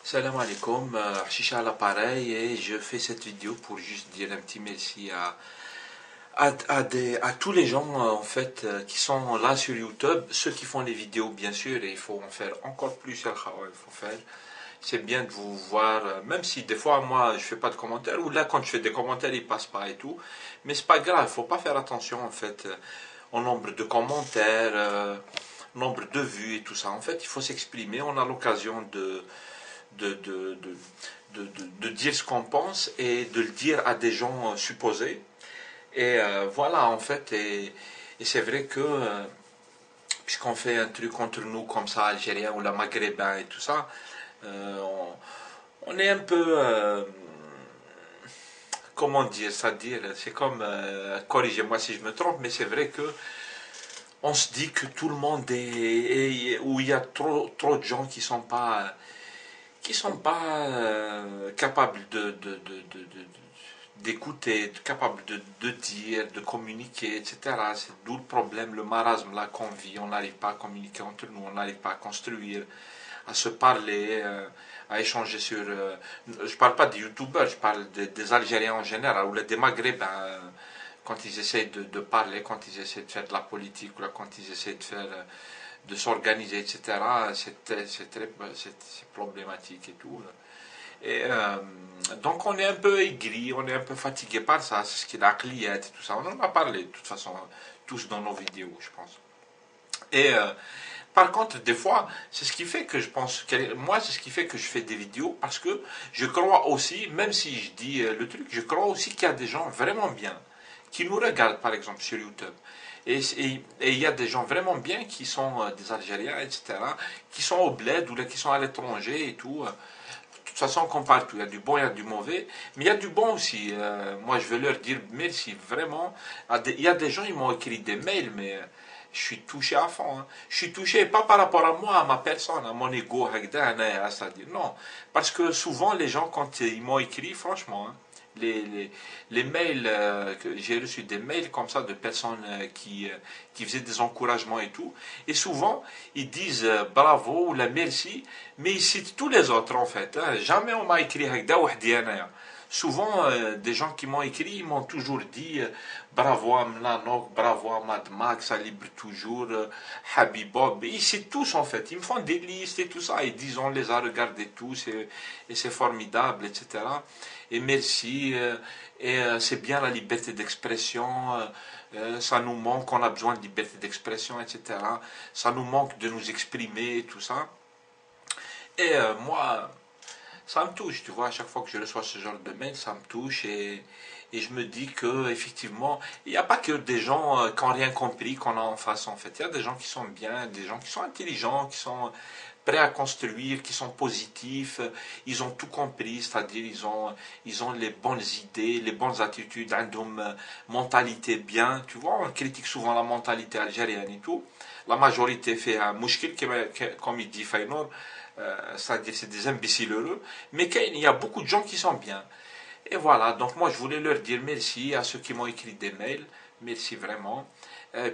Salam alaikum, Chicha à l'appareil et je fais cette vidéo pour juste dire un petit merci à tous les gens en fait qui sont là sur YouTube, ceux qui font les vidéos bien sûr et il faut en faire encore plus, il faut faire. C'est bien de vous voir, même si des fois moi je fais pas de commentaires ou là quand je fais des commentaires ils passent pas et tout, mais c'est pas grave, il faut pas faire attention en fait au nombre de commentaires, nombre de vues et tout ça. En fait il faut s'exprimer, on a l'occasion de, de, de, de dire ce qu'on pense et de le dire à des gens supposés. Et voilà, en fait, et c'est vrai que, puisqu'on fait un truc entre nous comme ça, algérien ou la maghrébin et tout ça, on est un peu, comment dire, c'est-à-dire, c'est comme, corrigez-moi si je me trompe, mais c'est vrai que on se dit que tout le monde où il y a trop de gens qui sont pas capables d'écouter, capables de dire, de communiquer, etc. C'est d'où le problème, le marasme là qu'on vit. On n'arrive pas à communiquer entre nous, on n'arrive pas à construire, à se parler, à échanger sur. Je parle pas des youtubeurs, je parle des Algériens en général, ou des Maghrébins. Quand ils essayent de parler, quand ils essayent de faire de la politique, ou là, quand ils essayent de s'organiser, etc., c'est problématique et tout. Et donc on est un peu aigri, on est un peu fatigué par ça, c'est ce qui est la cliente et tout ça. On en a parlé de toute façon tous dans nos vidéos, je pense. Et par contre, des fois, c'est ce qui fait que je pense, moi, c'est ce qui fait que je fais des vidéos parce que je crois aussi, même si je dis le truc, je crois aussi qu'il y a des gens vraiment bien qui nous regardent, par exemple, sur YouTube. Et il y a des gens vraiment bien qui sont des Algériens, etc., qui sont au bled ou là, qui sont à l'étranger et tout. De toute façon, comme partout, il y a du bon, il y a du mauvais, mais il y a du bon aussi. Moi, je veux leur dire merci, vraiment. Il y a des gens, ils m'ont écrit des mails, mais je suis touché à fond. Hein. Je suis touché pas par rapport à moi, à ma personne, à mon ego, c'est-à-dire non. Parce que souvent, les gens, quand ils m'ont écrit, franchement, hein, les mails, que j'ai reçu des mails comme ça de personnes qui faisaient des encouragements et tout. Et souvent, ils disent bravo ou la merci, mais ils citent tous les autres en fait. Hein. Jamais on m'a écrit هكذا وحدي أنايا. Souvent, des gens qui m'ont écrit, ils m'ont toujours dit bravo à Mlanok, bravo à Mad Max, à Libre Toujours, Habibob. Ils citent tous en fait. Ils me font des listes et tout ça. Ils disent on les a regardés tous et c'est formidable, etc. Et merci. Et c'est bien la liberté d'expression. Ça nous manque, on a besoin de liberté d'expression, etc. Ça nous manque de nous exprimer et tout ça. Et moi, ça me touche, tu vois, à chaque fois que je reçois ce genre de mail, ça me touche et je me dis que effectivement, il n'y a pas que des gens qui n'ont rien compris qu'on a en face en fait. Il y a des gens qui sont bien, des gens qui sont intelligents, qui sont prêts à construire, qui sont positifs, ils ont tout compris, c'est-à-dire ils ont les bonnes idées, les bonnes attitudes, une mentalité bien, tu vois, on critique souvent la mentalité algérienne et tout. La majorité fait un mouchkil, comme il dit Faynor, c'est-à-dire c'est des imbéciles heureux, mais il y a beaucoup de gens qui sont bien. Et voilà, donc moi je voulais leur dire merci à ceux qui m'ont écrit des mails, merci vraiment.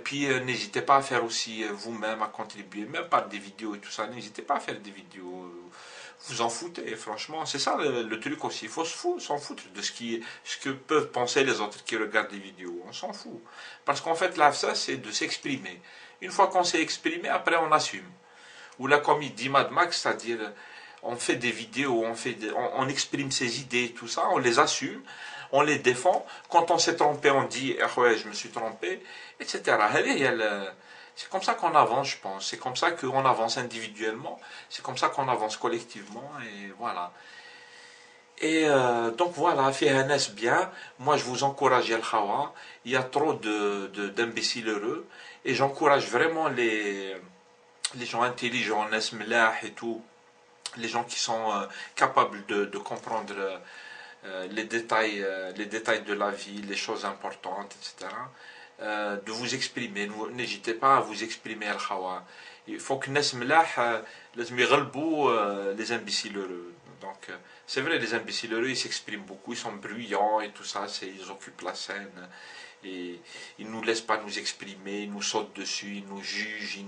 Puis n'hésitez pas à faire aussi vous-même, à contribuer, même par des vidéos et tout ça, n'hésitez pas à faire des vidéos. Vous en foutez, franchement, c'est ça le truc aussi. Il faut s'en foutre de ce que peuvent penser les autres qui regardent des vidéos. On s'en fout. Parce qu'en fait, là, ça, c'est de s'exprimer. Une fois qu'on s'est exprimé, après on assume. Ou là, comme il dit Mad Max, c'est-à-dire on fait des vidéos, on exprime ses idées, tout ça, on les assume, on les défend. Quand on s'est trompé, on dit ah ouais, je me suis trompé, etc. C'est comme ça qu'on avance, je pense. C'est comme ça qu'on avance individuellement. C'est comme ça qu'on avance collectivement. Et voilà. Et donc voilà, fait un S bien. Moi, je vous encourage El Khawa. Il y a trop d'imbéciles heureux. Et j'encourage vraiment les gens intelligents, Nesmlah et tout, les gens qui sont capables de comprendre les détails de la vie, les choses importantes, etc. De vous exprimer. N'hésitez pas à vous exprimer, Al-Khawa. Il faut que Nesmlah, les imbéciles heureux. Donc, c'est vrai, les imbéciles heureux, ils s'expriment beaucoup, ils sont bruyants et tout ça, ils occupent la scène. Et ils ne nous laissent pas nous exprimer, ils nous sautent dessus, ils nous jugent,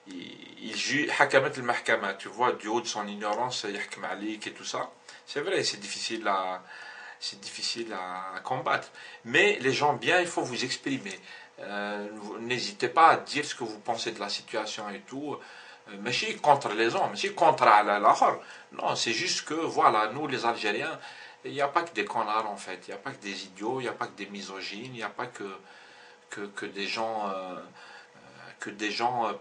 il juge, حكمت المحكمة, tu vois, du haut de son ignorance, يحكم عليك et tout ça. C'est vrai, c'est difficile à combattre. Mais les gens bien, il faut vous exprimer. N'hésitez pas à dire ce que vous pensez de la situation et tout. Mais je suis contre les gens, mais je suis contre l'autre. Non, c'est juste que, voilà, nous les Algériens, il n'y a pas que des connards en fait. Il n'y a pas que des idiots, il n'y a pas que des misogynes, il n'y a pas que des gens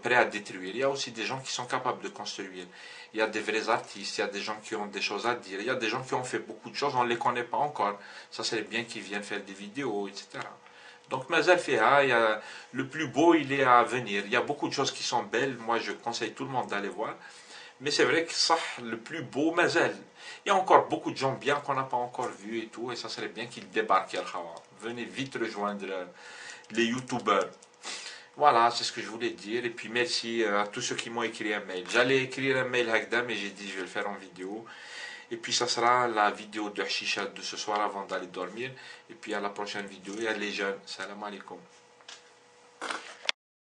prêts à détruire. Il y a aussi des gens qui sont capables de construire. Il y a des vrais artistes, il y a des gens qui ont des choses à dire, il y a des gens qui ont fait beaucoup de choses, on ne les connaît pas encore. Ça serait bien qu'ils viennent faire des vidéos, etc. Donc, Mazal Fiha, le plus beau, il est à venir. Il y a beaucoup de choses qui sont belles. Moi, je conseille tout le monde d'aller voir. Mais c'est vrai que ça, le plus beau, Mazal. Il y a encore beaucoup de gens bien qu'on n'a pas encore vus et tout. Et ça serait bien qu'ils débarquent, Al Khawa. Venez vite rejoindre les youtubeurs. Voilà, c'est ce que je voulais dire. Et puis merci à tous ceux qui m'ont écrit un mail. J'allais écrire un mail Hagda, mais j'ai dit je vais le faire en vidéo. Et puis ça sera la vidéo de Hashisha de ce soir avant d'aller dormir. Et puis à la prochaine vidéo. Et à les jeunes. Salam alaikum.